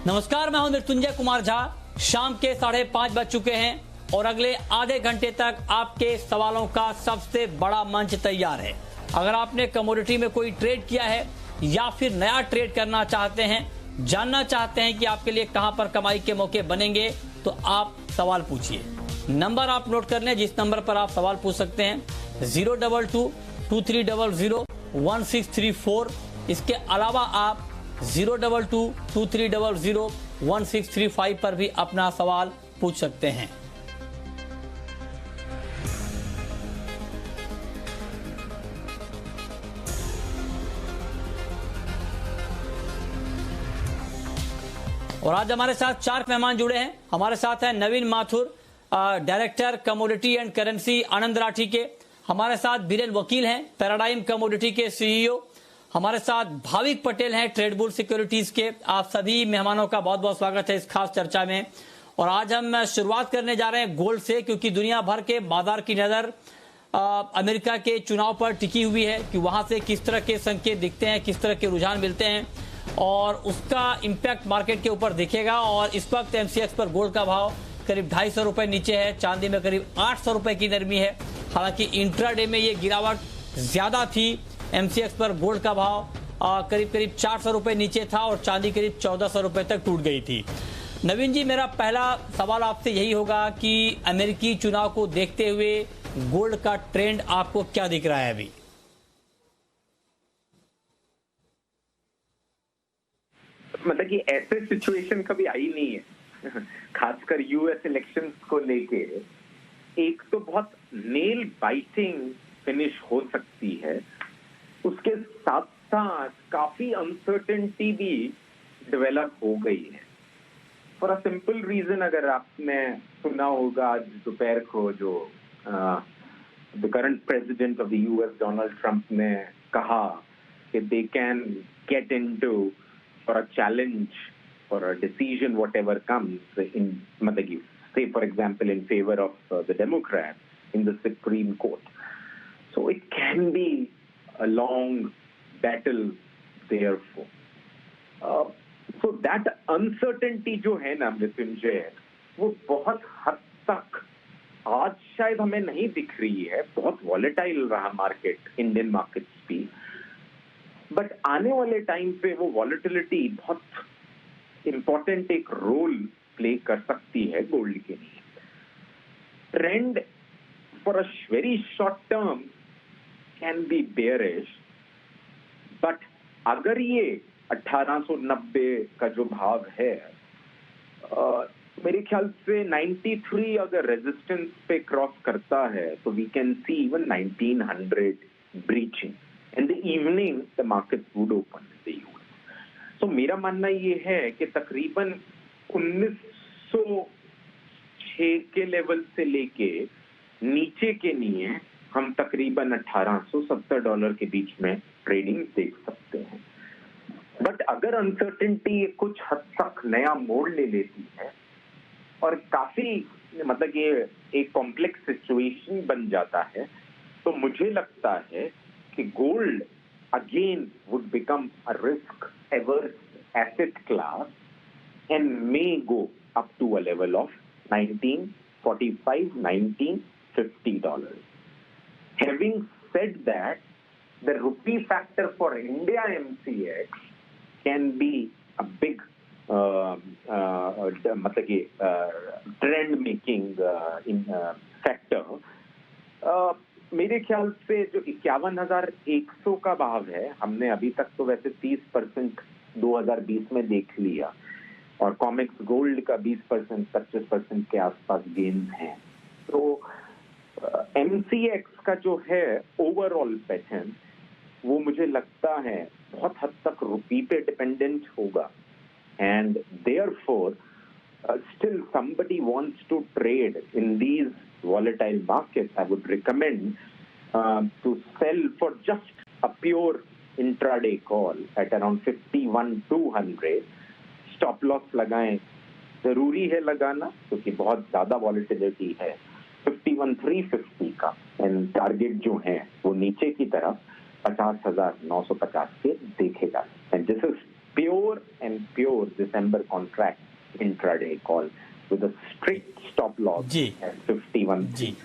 नमस्कार, मैं हूं मृत्युंजय कुमार झा। शाम के 5:30 बज चुके हैं और अगले आधे घंटे तक आपके सवालों का सबसे बड़ा मंच तैयार है। अगर आपने कमोडिटी में कोई ट्रेड किया है या फिर नया ट्रेड करना चाहते हैं, जानना चाहते हैं कि आपके लिए कहां पर कमाई के मौके बनेंगे, तो आप सवाल पूछिए। नंबर आप नोट कर लें, जिस नंबर पर आप सवाल पूछ सकते हैं 022-2300-1634। इसके अलावा आप 022-2300-1635 पर भी अपना सवाल पूछ सकते हैं। और आज हमारे साथ 4 मेहमान जुड़े हैं। हमारे साथ हैं Naveen Mathur, director commodity and currency Anand Rathi के। हमारे साथ बीरेन वकील हैं, पैराडाइम कमोडिटी के सीईओ। हमारे साथ भाविक पटेल हैं, ट्रेडबुल सिक्योरिटीज के। आप सभी मेहमानों का बहुत बहुत स्वागत है इस खास चर्चा में। और आज हम शुरुआत करने जा रहे हैं गोल्ड से, क्योंकि दुनिया भर के बाजार की नजर अमेरिका के चुनाव पर टिकी हुई है कि वहां से किस तरह के संकेत दिखते हैं, किस तरह के रुझान मिलते हैं और उसका इंपैक्ट मार्केट के ऊपर दिखेगा। और इस वक्त एमसीएक्स पर गोल्ड का भाव करीब 250 रुपए नीचे है, चांदी में करीब 800 रुपए की नरमी है। हालांकि इंट्राडे में ये गिरावट ज्यादा थी। एमसीएक्स पर गोल्ड का भाव करीब 400 रुपए नीचे था और चांदी करीब 1400 रुपए तक टूट गई थी। नवीन जी, मेरा पहला सवाल आपसे यही होगा कि अमेरिकी चुनाव को देखते हुए गोल्ड का ट्रेंड आपको क्या दिख रहा है अभी? मतलब कि ऐसे सिचुएशन कभी आई नहीं है, खासकर यूएस इलेक्शंस को लेके। एक तो बहुत नेल बाइटिंग फिनिश हो सकती है, उसके साथ साथ काफी अनसर्टेनिटी भी डेवलप हो गई है। फॉर अ सिंपल रीजन, अगर आपने सुना होगा आज दोपहर को जो the current president of the US Donald Trump ने कहा कि they can get into for a challenge, for a decision, whatever comes in, say for example in favor of the Democrats in the Supreme Court. So it can be a long battle therefore. So that uncertainty जो है ना मृत्युंजय, वो बहुत हद तक आज शायद हमें नहीं दिख रही है। बहुत वॉलेटाइल रहा मार्केट, इंडियन मार्केट्स भी, बट आने वाले टाइम पे वो वॉलेटिलिटी बहुत इंपॉर्टेंट एक रोल प्ले कर सकती है गोल्ड के लिए। Trend for a very short term can be bearish, but अगर ये 1890 का जो भाव है, मेरे ख्याल से 93 अगर रेजिस्टेंस पे क्रॉस करता है तो we can see even 1900 breaching. In the evening, the markets would open in the US. So मेरा मानना ये है कि तकरीबन 1906 के लेवल से लेके नीचे के लिए हम तकरीबन $1870 के बीच में ट्रेडिंग देख सकते हैं। बट अगर अनसर्टेनिटी कुछ हद तक नया मोड़ ले लेती है और काफी मतलब ये एक कॉम्प्लेक्स सिचुएशन बन जाता है, तो मुझे लगता है कि gold again would become a risk-averse asset class and may go up to a level of $1945, $1950. Having said that, the rupee factor for India MCX can be a big trend-making factor. मेरे ख्याल से जो 51,100 का भाव है, हमने अभी तक तो वैसे 30% 2020 में देख लिया और कॉमेक्स गोल्ड का 20% 25% के आसपास गेन्स हैं। तो एमसीएक्स का जो है ओवरऑल पैटर्न, वो मुझे लगता है बहुत हद तक रुपी पे डिपेंडेंट होगा। And therefore still somebody wants to trade in these volatile markets, I would recommend to sell for just a pure intraday call at around 51,200. Stop loss लगाएं, जरूरी है लगाना क्योंकि बहुत ज्यादा volatility है। 51,350 का एंड टारगेट जो है वो नीचे की तरफ 50,950 के देखे जा सकते हैं। This is pure December contract intraday call with a strict stop loss जी at 51. जी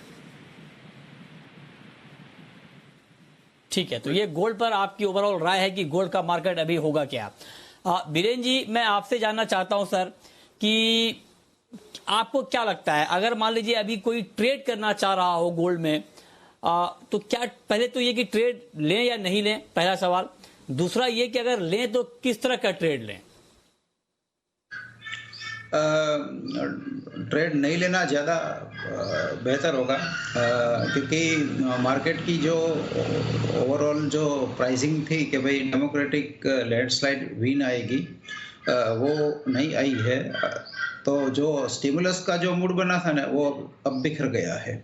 ठीक है। तो ये गोल्ड पर आपकी ओवरऑल राय है कि गोल्ड का मार्केट अभी होगा क्या? बीरेन जी, मैं आपसे जानना चाहता हूं सर कि आपको क्या लगता है, अगर मान लीजिए अभी कोई ट्रेड करना चाह रहा हो गोल्ड में, तो क्या, पहले तो ये कि ट्रेड लें या नहीं लें, पहला सवाल। दूसरा ये कि अगर लें तो किस तरह का ट्रेड लें? ट्रेड नहीं लेना ज़्यादा बेहतर होगा, क्योंकि मार्केट की जो ओवरऑल जो प्राइसिंग थी कि भाई डेमोक्रेटिक लैंडस्लाइड विन आएगी, वो नहीं आई है। तो जो स्टिमुलस का जो मूड बना था ना, वो अब बिखर गया है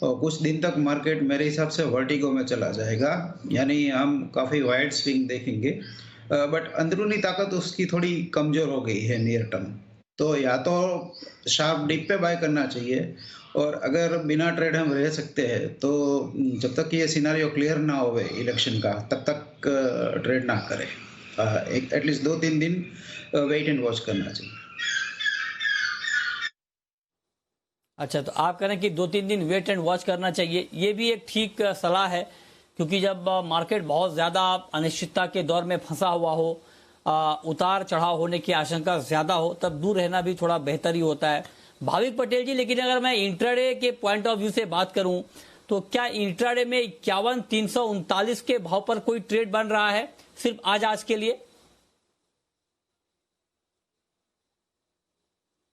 और कुछ दिन तक मार्केट मेरे हिसाब से वर्टिगो में चला जाएगा, यानी हम काफ़ी वाइड स्विंग देखेंगे। बट अंदरूनी ताकत उसकी थोड़ी कमज़ोर हो गई है नियर टर्म। तो या तो शार्प डिप पे बाय करना चाहिए, और अगर बिना ट्रेड हम रह सकते हैं तो जब तक ये सिनारियो क्लियर ना होवे इलेक्शन का, तब तक ट्रेड ना करें। एक एटलीस्ट 2-3 दिन वेट एंड वॉच करना चाहिए। अच्छा, तो आप कह रहे हैं कि 2-3 दिन वेट एंड वॉच करना चाहिए, ये भी एक ठीक सलाह है, क्योंकि जब मार्केट बहुत ज्यादा अनिश्चितता के दौर में फंसा हुआ हो, उतार चढ़ाव होने की आशंका ज्यादा हो, तब दूर रहना भी थोड़ा बेहतर ही होता है। भाविक पटेल जी, लेकिन अगर मैं इंट्राडे के पॉइंट ऑफ व्यू से बात करूं, तो क्या इंट्राडे में 51,339 के भाव पर कोई ट्रेड बन रहा है सिर्फ आज के लिए?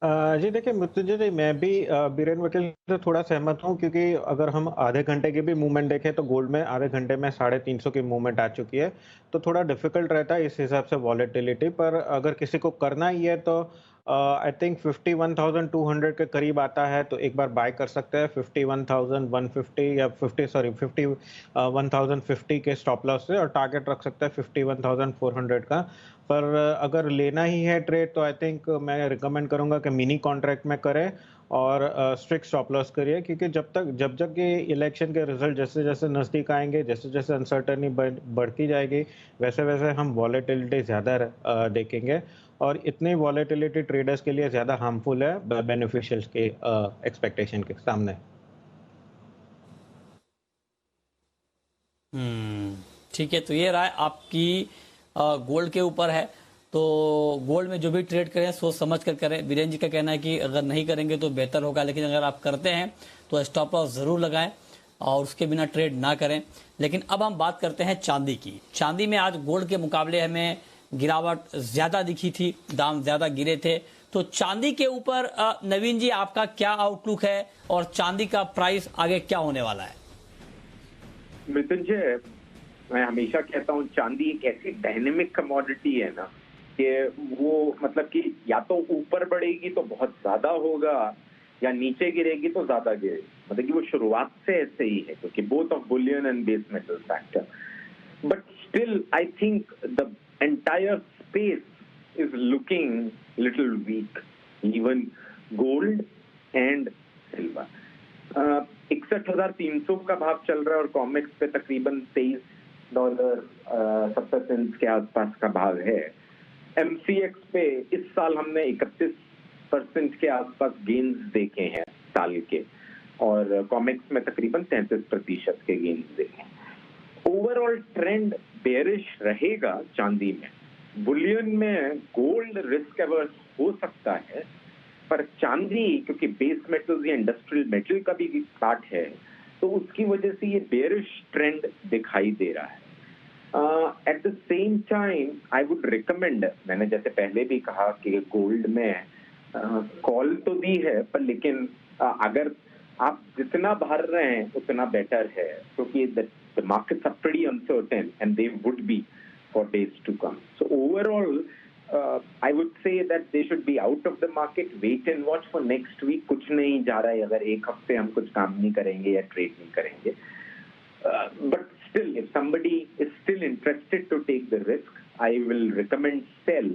जी देखिए मृत्युंजय जी, मैं भी बीरेन वकील से थोड़ा सहमत हूँ, क्योंकि अगर हम आधे घंटे की भी मूवमेंट देखें तो गोल्ड में आधे घंटे में 350 की मूवमेंट आ चुकी है, तो थोड़ा डिफिकल्ट रहता है इस हिसाब से वॉलेटिलिटी। पर अगर किसी को करना ही है तो आई थिंक 51,200 के करीब आता है तो एक बार बाय कर सकते हैं 51,150 या 51,050 के स्टॉप लॉस से, और टारगेट रख सकते हैं 51,400 का। पर अगर लेना ही है ट्रेड तो आई थिंक मैं रिकमेंड करूंगा कि मिनी कॉन्ट्रैक्ट में करें और स्ट्रिक्ट स्टॉप लॉस करिए, क्योंकि जब तक ये इलेक्शन के रिजल्ट जैसे जैसे नज़दीक आएंगे, जैसे जैसे अनसर्टनी बढ़ती जाएगी, वैसे वैसे हम वॉलेटिलिटी ज़्यादा देखेंगे, और इतनी वॉलेटिलिटी ट्रेडर्स के लिए ज़्यादा हार्मफुल है बेनिफिशियल्स के एक्सपेक्टेशन के सामने। ठीक है, तो ये राय आपकी गोल्ड के ऊपर है। तो गोल्ड में जो भी ट्रेड करें सोच समझ कर करें। बीरेन जी का कहना है कि अगर नहीं करेंगे तो बेहतर होगा, लेकिन अगर आप करते हैं तो स्टॉप लॉस जरूर लगाएं और उसके बिना ट्रेड ना करें। लेकिन अब हम बात करते हैं चांदी की। चांदी में आज गोल्ड के मुकाबले हमें गिरावट ज्यादा दिखी थी, दाम ज्यादा गिरे थे। तो चांदी के ऊपर नवीन जी आपका क्या आउटलुक है और चांदी का प्राइस आगे क्या होने वाला है? मृत्युंजय, मैं हमेशा कहता हूँ चांदी एक ऐसी डायनेमिक कमोडिटी है ना कि वो मतलब कि या तो ऊपर बढ़ेगी तो बहुत ज्यादा होगा, या नीचे गिरेगी तो ज्यादा गिरेगी। मतलब कि वो शुरुआत से ऐसे ही है, क्योंकि both of Boolean and base metal factor. But still I think the entire space is looking little week, even gold and silver. 61,300 का भाव चल रहा है और कॉमेक्स पे तकरीबन $23.70 के आसपास का भाव है। एमसीएक्स पे इस साल हमने 31% के आसपास गेन्स देखे हैं साल के, और कॉमेक्स में तकरीबन 33% के गेन्स देखे हैं। ओवरऑल ट्रेंड बेयरिश रहेगा चांदी में। बुलियन में गोल्ड रिस्क एवर्स हो सकता है, पर चांदी क्योंकि बेस मेटल्स या इंडस्ट्रियल मेटल का भी पार्ट है, तो उसकी वजह से ये बेयरिश ट्रेंड दिखाई दे रहा है। At the same time I would recommend, मैंने जैसे पहले भी कहा कि गोल्ड में कॉल तो दी है, पर लेकिन अगर आप जितना भर रहे हैं उतना बेटर है, क्योंकि the markets are pretty uncertain and they would be for days to come. So overall I would say that they should be out of the market, wait and watch for next week। कुछ नहीं जा रहा है अगर एक हफ्ते हम कुछ काम नहीं करेंगे या ट्रेड नहीं करेंगे। But still, if somebody is still interested to take the risk, I will recommend sell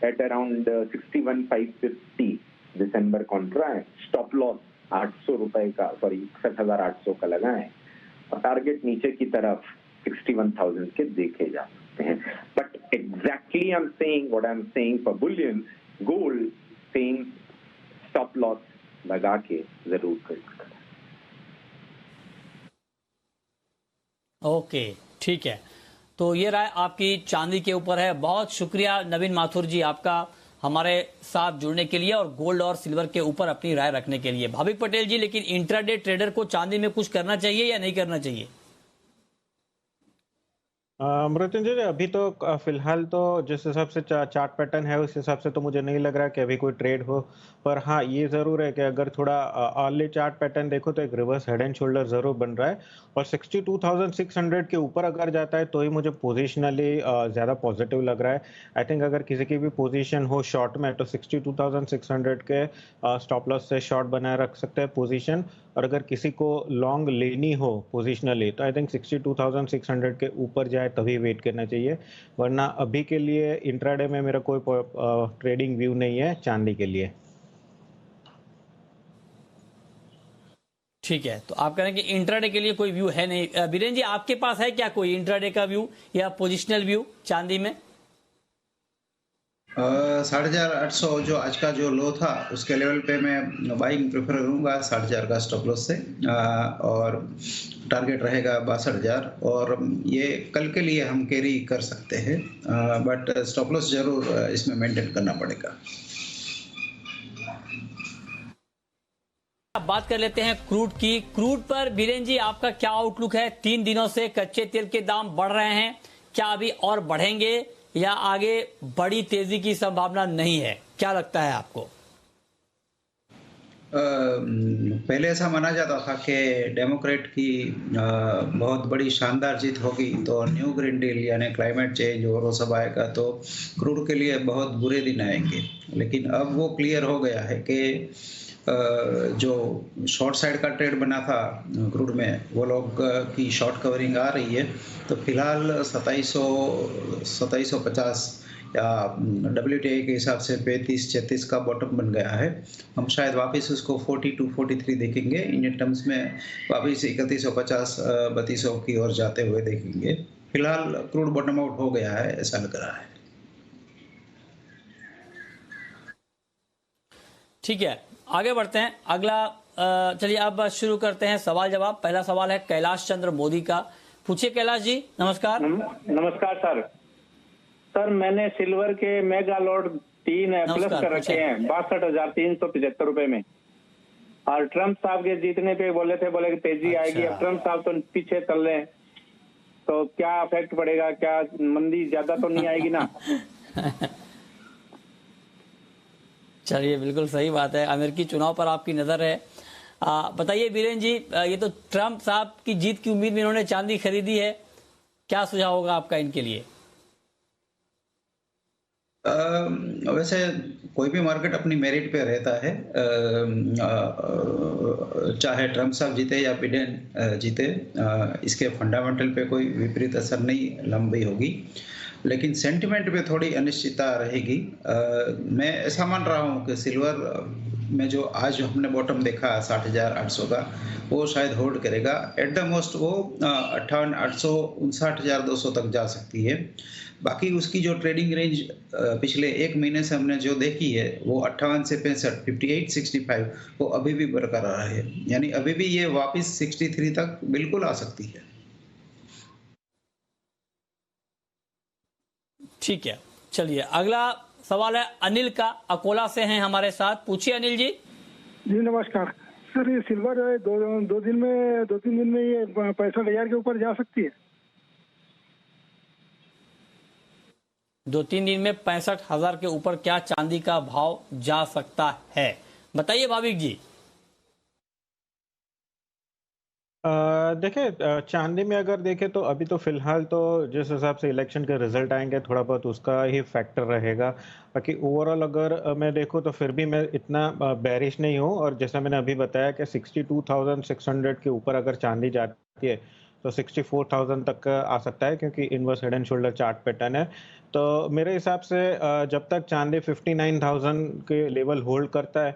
at around 61,550 December contract। Stop loss 800 रुपए का, सॉरी 61,800 का लगाएं, और टारगेट नीचे की तरफ 61,000 के देखे जा सकते हैं। But exactly I'm saying what I'm saying for bullion, gold same stop loss लगा के जरूर खरीद। ओके, ठीक है। तो ये राय आपकी चांदी के ऊपर है। बहुत शुक्रिया नवीन माथुर जी आपका हमारे साथ जुड़ने के लिए और गोल्ड और सिल्वर के ऊपर अपनी राय रखने के लिए। भाविक पटेल जी, लेकिन इंट्राडे ट्रेडर को चांदी में कुछ करना चाहिए या नहीं करना चाहिए? मृत्युंजय जी, अभी तो फिलहाल तो जिस हिसाब से चार्ट पैटर्न है उस हिसाब से तो मुझे नहीं लग रहा कि अभी कोई ट्रेड हो। पर हाँ, ये जरूर है कि अगर थोड़ा अर्ली चार्ट पैटर्न देखो तो एक रिवर्स हेड एंड शोल्डर जरूर बन रहा है और 62,600 के ऊपर अगर जाता है तो ही मुझे पोजिशनली ज्यादा पॉजिटिव लग रहा है। आई थिंक अगर किसी की भी पोजीशन हो शॉर्ट में तो 62,600 के स्टॉप लॉस से शॉर्ट बनाए रख सकते हैं पोजीशन, और अगर किसी को लॉन्ग लेनी हो पोजिशनली तो आई थिंक 62,600 के ऊपर जाए तभी वेट करना चाहिए, वरना अभी के लिए इंट्राडे में मेरा कोई ट्रेडिंग व्यू नहीं है चांदी के लिए। ठीक है, तो आप कह रहे हैं कि इंट्राडे के लिए कोई व्यू है नहीं। बीरेन जी, आपके पास है क्या कोई इंट्राडे का व्यू या पोजिशनल व्यू चांदी में? 8,800 जो आज का जो लो था उसके लेवल पे मैं बाइंग प्रेफर करूंगा 60,000 का स्टॉप लॉस से, और टारगेट रहेगा 62,000 और ये कल के लिए हम कैरी कर सकते हैं, बट स्टॉप लॉस जरूर इसमें मेंटेन करना पड़ेगा। अब बात कर लेते हैं क्रूड की। क्रूड पर बीरेन जी आपका क्या आउटलुक है? 3 दिनों से कच्चे तेल के दाम बढ़ रहे हैं, क्या अभी और बढ़ेंगे या आगे बड़ी तेजी की संभावना नहीं है? क्या लगता है आपको? पहले ऐसा माना जाता था कि डेमोक्रेट की बहुत बड़ी शानदार जीत होगी तो न्यू ग्रीन डील यानी क्लाइमेट चेंज और वो सब आएगा तो क्रूड के लिए बहुत बुरे दिन आएंगे, लेकिन अब वो क्लियर हो गया है कि जो शॉर्ट साइड का ट्रेड बना था क्रूड में वो लोग की शॉर्ट कवरिंग आ रही है, तो फिलहाल 2750 या WTI के हिसाब से 35-36 का बॉटम बन गया है। हम शायद वापस उसको 42-43 देखेंगे, इंडियन टर्म्स में वापस 3150-3200 की ओर जाते हुए देखेंगे। फिलहाल क्रूड बॉटम आउट हो गया है ऐसा लग रहा है। ठीक है, आगे बढ़ते हैं। अगला चलिए अब शुरू करते हैं सवाल जवाब। पहला सवाल है कैलाश चंद्र मोदी का। पूछिए कैलाश जी। नमस्कार। नमस्कार सर। सर मैंने सिल्वर के मेगा लॉट 3 प्लस कर रखे हैं 62,375 रुपए में, और ट्रम्प साहब के जीतने पे बोले कि तेजी आएगी। अब ट्रम्प साहब तो पीछे चल रहे हैं, तो क्या इफेक्ट पड़ेगा? क्या मंदी ज्यादा तो नहीं आएगी ना? चलिए, बिल्कुल सही बात है। अमेरिकी चुनाव पर आपकी नजर है। बताइए बीरेन जी, ये तो ट्रम्प साहब की जीत की उम्मीद में इन्होंने चांदी खरीदी है, क्या सुझाव होगा आपका इनके लिए? वैसे कोई भी मार्केट अपनी मेरिट पे रहता है, चाहे ट्रम्प साहब जीते या बिडेन जीते, इसके फंडामेंटल पे कोई विपरीत असर नहीं लंबी होगी, लेकिन सेंटिमेंट पे थोड़ी अनिश्चितता रहेगी। मैं ऐसा मान रहा हूँ कि सिल्वर में जो आज हमने बॉटम देखा 60,800 का, वो शायद होल्ड करेगा। एट द मोस्ट वो 58,800 59,200 तक जा सकती है। बाकी उसकी जो ट्रेडिंग रेंज पिछले एक महीने से हमने जो देखी है वो 58 से 65 58-65 वो अभी भी बरकरार है, यानी अभी भी ये वापस 63 तक बिल्कुल आ सकती है। ठीक है, चलिए अगला सवाल है अनिल का, अकोला से हैं हमारे साथ। पूछिए अनिल जी। जी नमस्कार सर। ये सिल्वर दो तीन दिन में ये 65,000 के ऊपर जा सकती है? 2-3 दिन में 65,000 के ऊपर क्या चांदी का भाव जा सकता है? बताइए भाविक जी। देखिए, चांदी में अगर देखें तो अभी तो फिलहाल तो जिस हिसाब से इलेक्शन के रिजल्ट आएंगे थोड़ा बहुत उसका ही फैक्टर रहेगा। बाकी ओवरऑल अगर मैं देखूं तो फिर भी मैं इतना बेरिश नहीं हूं, और जैसा मैंने अभी बताया कि 62,600 के ऊपर अगर चांदी जाती है तो 64,000 तक आ सकता है, क्योंकि inverse head and shoulder chart pattern है। तो मेरे हिसाब से जब तक चांदी 59,000 के लेवल होल्ड करता है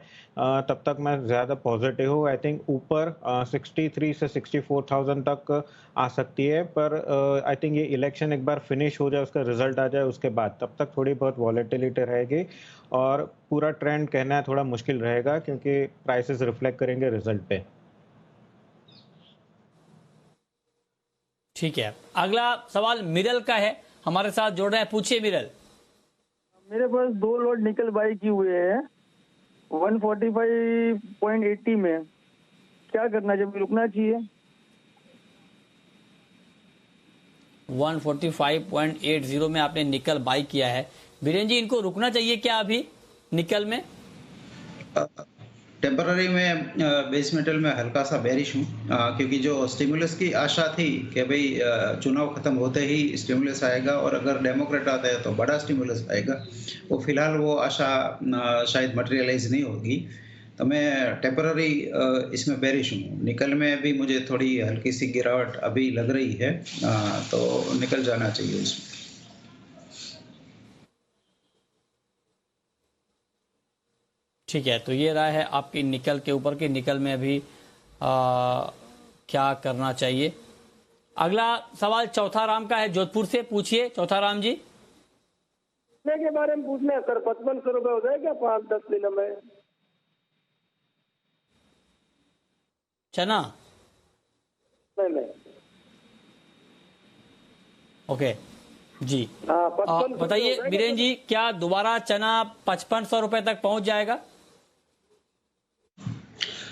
तब तक मैं ज़्यादा पॉजिटिव हूँ। आई थिंक ऊपर 63 से 64,000 तक आ सकती है, पर आई थिंक ये इलेक्शन एक बार फिनिश हो जाए, उसका रिजल्ट आ जाए उसके बाद, तब तक थोड़ी बहुत वॉलेटिलिटी रहेगी और पूरा ट्रेंड कहना थोड़ा मुश्किल रहेगा, क्योंकि प्राइसेस रिफ्लेक्ट करेंगे रिजल्ट पे। ठीक है, अगला सवाल मिरल का है, हमारे साथ जोड़ रहे हैं, पूछिए मिरल। मेरे पास 2 लॉट निकल बाई किए हुए हैं 145.80 में, क्या करना चाहिए, रुकना चाहिए? 145.80 में आपने निकल बाई किया है, बीरेन जी इनको रुकना चाहिए क्या अभी निकल में? टेम्पररी में बेस मेटल में हल्का सा बेरिश हूँ, क्योंकि जो स्टिमुलस की आशा थी कि भाई चुनाव खत्म होते ही स्टिमुलस आएगा और अगर डेमोक्रेट आता है तो बड़ा स्टिमुलस आएगा, वो फिलहाल वो आशा शायद मटेरियलाइज नहीं होगी। तो मैं टेम्पररी इसमें बेरिश हूँ। निकल में भी मुझे थोड़ी हल्की सी गिरावट अभी लग रही है, तो निकल जाना चाहिए इसमें। ठीक है, तो ये राय है आपकी निकल के ऊपर की, निकल में अभी क्या करना चाहिए। अगला सवाल चौथा राम का है जोधपुर से, पूछिए चौथा राम जी। के बारे में पूछना है सर, 5500 रुपए हो जाएगा 5-10 दिनों में? चना नहीं ओके जी, 5500 बताइए बीरेन जी, क्या दोबारा चना 5500 रुपए तक पहुंच जाएगा?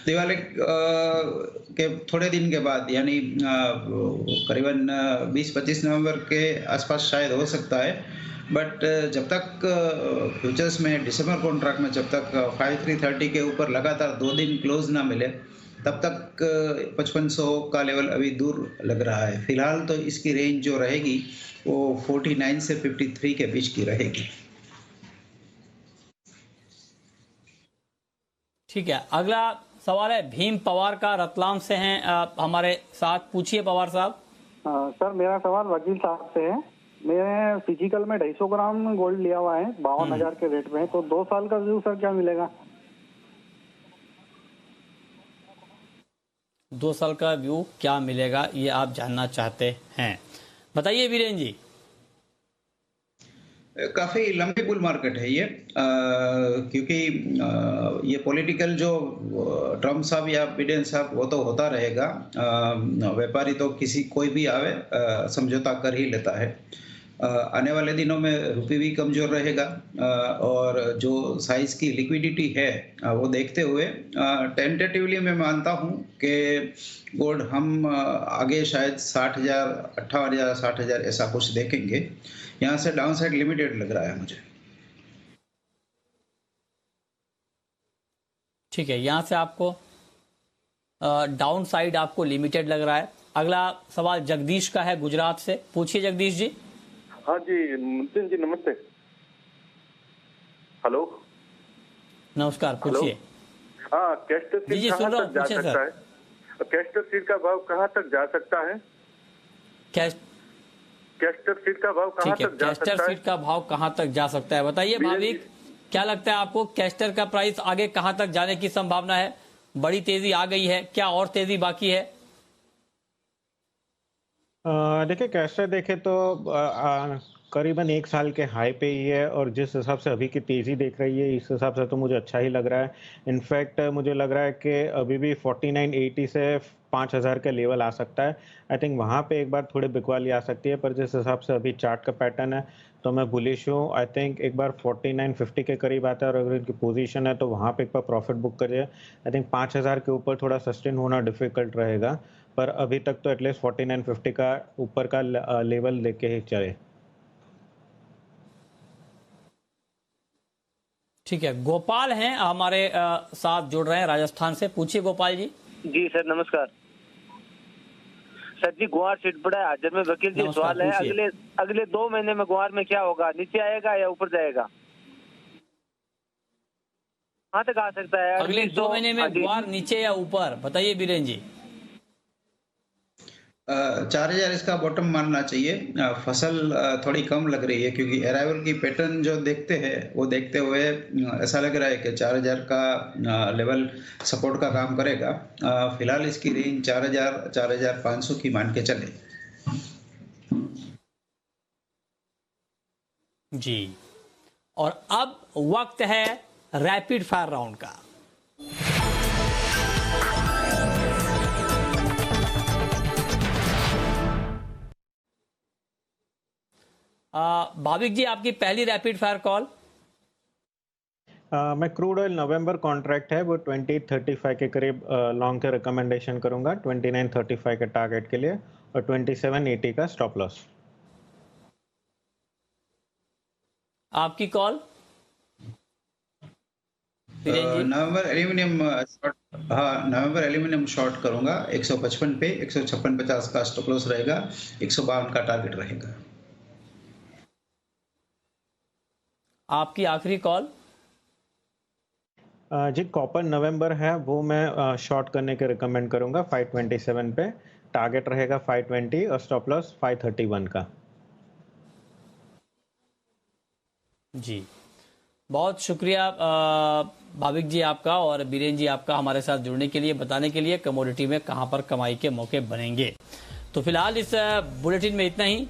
दिवाली के थोड़े दिन के बाद, यानी करीबन 20-25 नवंबर के आसपास शायद हो सकता है, बट जब तक फ्यूचर्स में दिसंबर कॉन्ट्रैक्ट में जब तक 5330 के ऊपर लगातार 2 दिन क्लोज ना मिले, तब तक 5500 का लेवल अभी दूर लग रहा है। फिलहाल तो इसकी रेंज जो रहेगी वो 49 से 53 के बीच की रहेगी। ठीक है, अगला सवाल है भीम पवार का, रतलाम से हैं हमारे साथ, पूछिए पवार साहब। सर मेरा सवाल वकील साहब से है। मैंने फिजिकल में 250 ग्राम गोल्ड लिया हुआ है 52,000 के रेट में, तो 2 साल का व्यू सर क्या मिलेगा? 2 साल का व्यू क्या मिलेगा, ये आप जानना चाहते हैं, बताइए वीरेन जी। काफ़ी लंबी बुल मार्केट है ये, क्योंकि ये पॉलिटिकल जो ट्रम्प साहब या बिडेन साहब वो तो होता रहेगा, व्यापारी तो कोई भी आवे समझौता कर ही लेता है। आने वाले दिनों में रुपये भी कमज़ोर रहेगा, और जो साइज़ की लिक्विडिटी है वो देखते हुए टेंटेटिवली मैं मानता हूँ कि गोल्ड हम आगे शायद 60,000, 58,000, 60,000 ऐसा कुछ देखेंगे। यहाँ से डाउन साइड लिमिटेड लग रहा है मुझे। ठीक है, यहाँ से आपको डाउन साइड आपको लिमिटेड लग रहा है। अगला सवाल जगदीश का है, गुजरात से, पूछिए जगदीश जी। हाँ जी मुतिन जी नमस्ते। हेलो नमस्कार, पूछिए। हाँ, कैस्टर सीड कहाँ तक जा सकता है? कैस्टर सीड का भाव कहाँ तक जा सकता है? कैस्टर सीड का भाव कहाँ तक जा सकता है? कैस्टर सीड का भाव कहाँ तक जा सकता है, बताइए भाविक, क्या लगता है आपको कैस्टर का प्राइस आगे कहाँ तक जाने की संभावना है? बड़ी तेजी आ गई है, क्या और तेजी बाकी है? देखिए कैस्टर देखे तो करीबन 1 साल के हाई पे ही है, और जिस हिसाब से अभी की तेज़ी देख रही है इस हिसाब से तो मुझे अच्छा ही लग रहा है। इनफैक्ट मुझे लग रहा है कि अभी भी 4980 से 5000 का लेवल आ सकता है। आई थिंक वहाँ पे एक बार थोड़ी बिकवाली आ सकती है, पर जिस हिसाब से अभी चार्ट का पैटर्न है तो मैं बुलिश हूँ। आई थिंक एक बार 4950 के करीब आता है, और अगर इनकी पोजीशन है तो वहाँ पे एक बार प्रॉफिट बुक करिए। आई थिंक 5000 के ऊपर थोड़ा सस्टेन होना डिफिकल्ट रहेगा, पर अभी तक तो एटलीस्ट 4950 का ऊपर का लेवल लेके ही चले। ठीक है, गोपाल हैं हमारे साथ जुड़ रहे हैं राजस्थान से, पूछिए गोपाल जी। जी सर नमस्कार। सर जी गुआर सीट पड़ा है हाजिर में, वकील जी सवाल है, अगले 2 महीने में गुआर में क्या होगा, नीचे आएगा या ऊपर जाएगा, कहाँ तक आ सकता है? अगले 2 महीने में गुआर नीचे या ऊपर, बताइए बीरेन जी। 4000 इसका बॉटम मानना चाहिए। फसल थोड़ी कम लग रही है क्योंकि अराइवल की पैटर्न जो देखते हैं वो देखते हुए ऐसा लग रहा है कि 4000 का लेवल सपोर्ट का काम करेगा। फिलहाल इसकी रेंज 4500 की मान के चले। जी, और अब वक्त है रैपिड फायर राउंड का। भाविक जी, आपकी पहली रैपिड फायर कॉल। मैं क्रूड ऑयल नवंबर कॉन्ट्रैक्ट है वो 2035 के करीब लॉन्ग के रिकमेंडेशन करूंगा, 2935 के टारगेट के लिए और 2780 का स्टॉप लॉस। आपकी कॉल। नवंबर एल्यूमिनियम शॉर्ट करूंगा 155 पे, 156.50 का स्टॉप लॉस रहेगा, 152 का टारगेट रहेगा। आपकी आखिरी कॉल। जी, कॉपर नवंबर है वो मैं शॉर्ट करने के रिकमेंड करूंगा 527 पे, टारगेट रहेगा 520 और स्टॉप लॉस 531 का। जी, बहुत शुक्रिया भाविक जी आपका और बीरेन जी आपका हमारे साथ जुड़ने के लिए, बताने के लिए कमोडिटी में कहां पर कमाई के मौके बनेंगे। तो फिलहाल इस बुलेटिन में इतना ही।